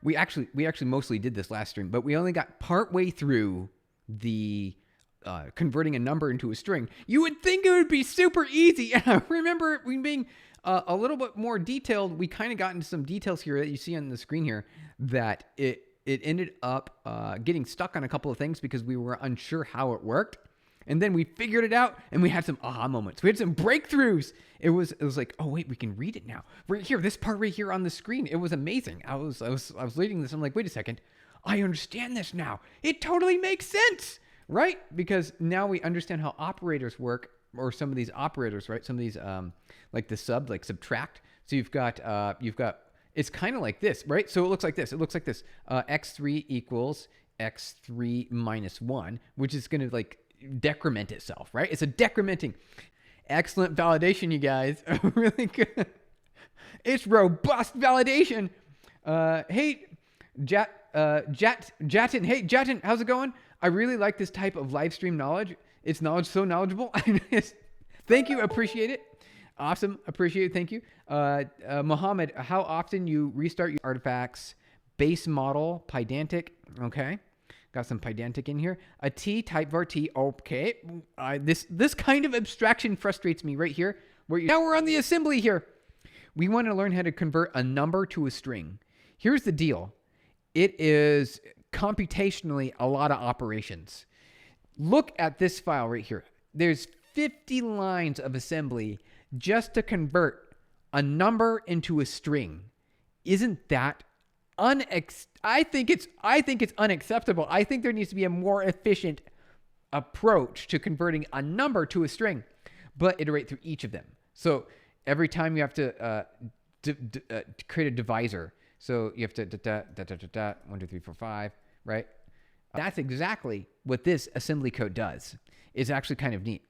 we actually mostly did this last stream, but we only got partway through the converting a number into a string. You would think it would be super easy. And I remember we being a little bit more detailed. We kind of got into some details here that you see on the screen here that it ended up getting stuck on a couple of things because we were unsure how it worked. And then we figured it out, and we had some aha moments. We had some breakthroughs. It was like, oh wait, we can read it now. Right here, this part right here on the screen. It was amazing. I was reading this. I'm like, wait a second, I understand this now. It totally makes sense, right? Because now we understand how operators work, or some of these operators, right? Some of these, like the like subtract. So you've got. It's kind of like this, right? So it looks like this. It looks like this. X3 equals X3 minus 1, which is going to like decrement itself, right? It's a decrementing. Excellent validation, you guys. Really good. It's robust validation. Hey, Jatin. Hey, Jatin, how's it going? I really like this type of live stream knowledge. It's knowledge so knowledgeable. Thank you. Appreciate it. Awesome. Appreciate it. Thank you. Mohammed, how often you restart your artifacts? Base model, Pydantic. Okay. Got some Pydantic in here. A T, type var T. Okay. This kind of abstraction frustrates me right here. Now we're on the assembly here. We want to learn how to convert a number to a string. Here's the deal. It is computationally a lot of operations. Look at this file right here. There's 50 lines of assembly just to convert a number into a string. Isn't that I think it's unacceptable. I think there needs to be a more efficient approach to converting a number to a string, but iterate through each of them. So every time you have to create a divisor. So you have to 1, 2, 3, 4, 5, right? That's exactly what this assembly code does. It's actually kind of neat.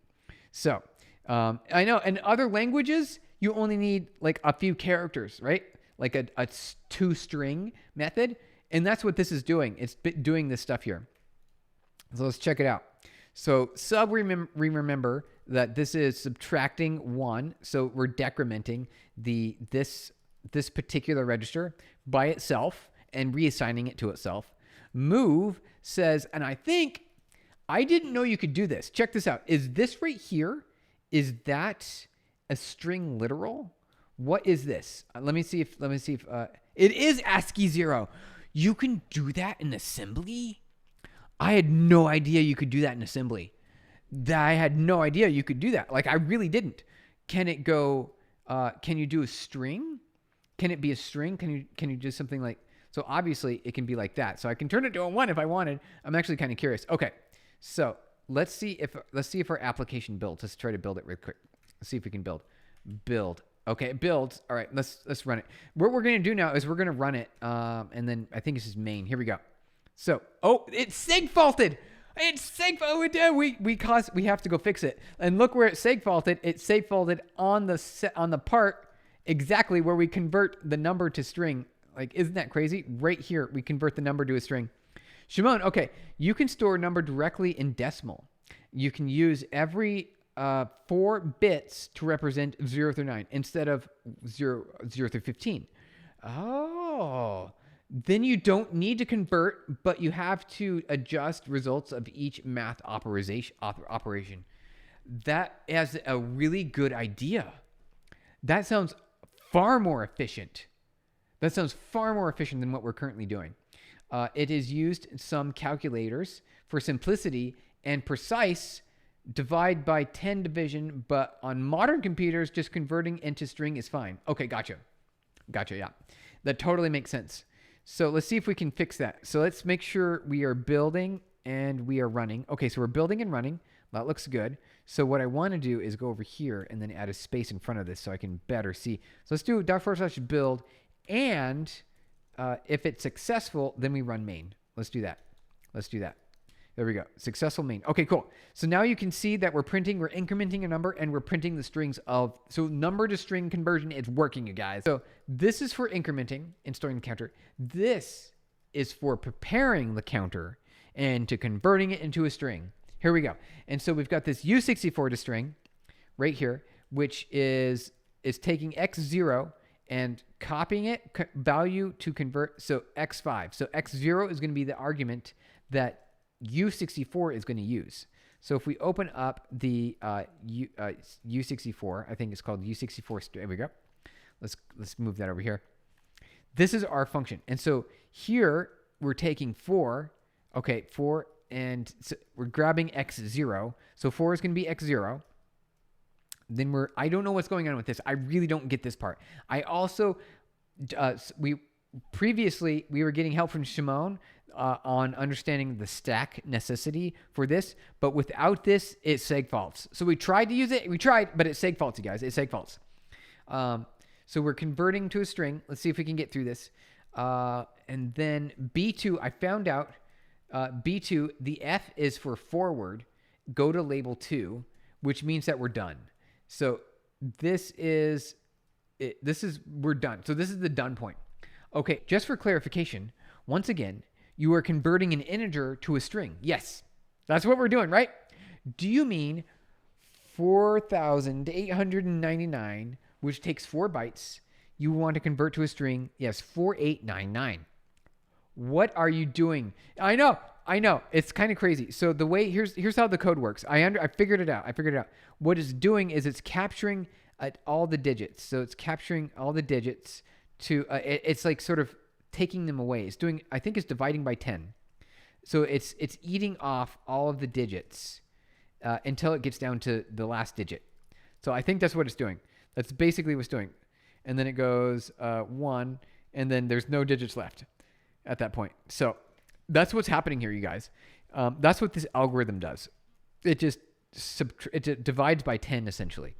So I know in other languages, you only need like a few characters, right? Like a two-string method. And that's what this is doing. It's doing this stuff here. So let's check it out. So remember that this is subtracting 1. So we're decrementing this particular register by itself and reassigning it to itself. Move says, and I didn't know you could do this. Check this out. Is this right here? Is that a string literal? What is this? Let me see if it is ASCII 0. You can do that in assembly? I had no idea you could do that in assembly. I had no idea you could do that. Like, I really didn't. Can it go, can you do a string? Can it be a string? Can you do something like, so obviously it can be like that. So I can turn it to a 1 if I wanted. I'm actually kind of curious. Okay. So let's see if our application builds. Let's try to build it real quick. Let's see if we can build. Okay, it builds. All right, let's run it. What we're going to do now is we're going to run it, and then I think this is main. Here we go. So, it's segfaulted. It's segfaulted. We have to go fix it. And look where it's segfaulted. It's segfaulted on the part exactly where we convert the number to string. Like, isn't that crazy? Right here, we convert the number to a string. Shimon, okay, you can store a number directly in decimal. You can use every 4 bits to represent 0 through 9 instead of 0 through 15. Oh, then you don't need to convert, but you have to adjust results of each math operation. That is a really good idea. That sounds far more efficient. Than what we're currently doing. It is used in some calculators for simplicity and precise divide by 10 division, but on modern computers, just converting into string is fine. Okay, gotcha, yeah. That totally makes sense. So let's see if we can fix that. So let's make sure we are building and we are running. Okay, so we're building and running. That looks good. So what I want to do is go over here and then add a space in front of this so I can better see. So let's do $/build, and if it's successful, then we run main. Let's do that. There we go. Successful main. Okay, cool. So now you can see that we're incrementing a number, and we're printing the strings so number to string conversion is working, you guys. So this is for incrementing and storing the counter. This is for preparing the counter and to converting it into a string. Here we go. And so we've got this U64 to string right here, which is taking X0 and copying it, value to convert. So x5. So x0 is going to be the argument that U64 is going to use. So if we open up the U64, I think it's called U64. There we go. Let's move that over here. This is our function. And so here we're taking 4. Okay, 4, and so we're grabbing x0. So 4 is going to be x0. Then I don't know what's going on with this. I really don't get this part. I also, previously we were getting help from Shimon on understanding the stack necessity for this, but without this, it seg faults. So we tried to use it. But it seg faults, you guys. It seg faults. So we're converting to a string. Let's see if we can get through this. And then B2, I found out B2, the F is for forward. Go to label 2, which means that we're done. So this is it. We're done. So this is the done point. Okay, just for clarification, once again, you are converting an integer to a string. Yes, that's what we're doing, right? Do you mean 4,899, which takes 4 bytes, you want to convert to a string? Yes, 4899. What are you doing? I know. It's kind of crazy. So the way here's how the code works. I figured it out. What it's doing is it's capturing all the digits. So it's capturing all the digits to it's like sort of taking them away. It's doing, I think it's dividing by 10. So it's eating off all of the digits until it gets down to the last digit. So I think that's what it's doing. That's basically what it's doing. And then it goes 1, and then there's no digits left at that point. So that's what's happening here, you guys. That's what this algorithm does. It just it divides by 10 essentially.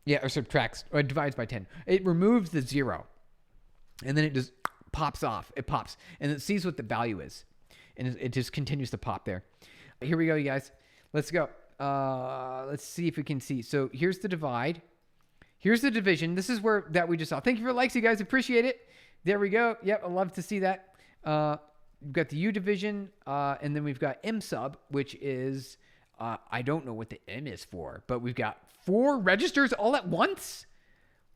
Yeah, or subtracts, or it divides by 10. It removes the 0, and then it just pops off. It pops, and it sees what the value is, and it just continues to pop there. Here we go, you guys. Let's go. Let's see if we can see. So here's the divide. Here's the division. This is that we just saw. Thank you for the likes, you guys. Appreciate it. There we go. Yep, I love to see that. We've got the U division, and then we've got M sub, which is, I don't know what the M is for, but we've got 4 registers all at once.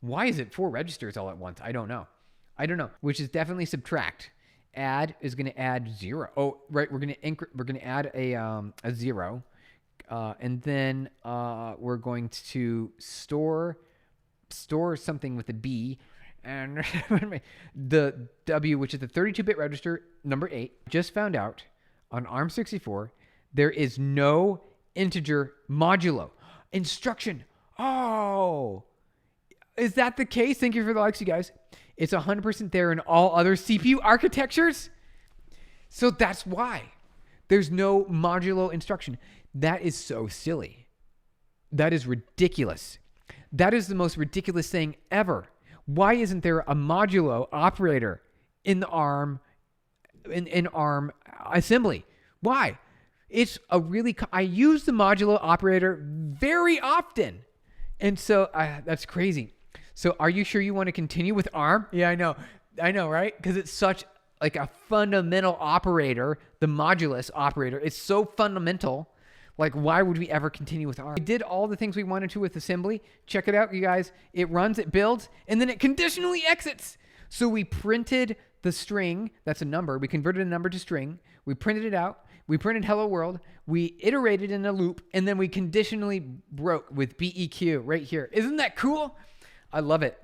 Why is it 4 registers all at once? I don't know. Which is definitely subtract. Add is going to add 0. Oh, right. We're going to add a 0, and then we're going to store something with a B. And the W, which is the 32-bit register, number 8, just found out on ARM64, there is no integer modulo instruction. Oh, is that the case? Thank you for the likes, you guys. It's 100% there in all other CPU architectures. So that's why there's no modulo instruction. That is so silly. That is ridiculous. That is the most ridiculous thing ever. Why isn't there a modulo operator in the ARM in ARM assembly? Why? It's a really I use the modulo operator very often, and so that's crazy. So are you sure you want to continue with ARM? Yeah, I know, right? Because it's such like a fundamental operator, the modulus operator. It's so fundamental. Like, why would we ever continue with ARM? We did all the things we wanted to with assembly. Check it out, you guys. It runs, it builds, and then it conditionally exits. So we printed the string. That's a number. We converted a number to string. We printed it out. We printed hello world. We iterated in a loop, and then we conditionally broke with BEQ right here. Isn't that cool? I love it.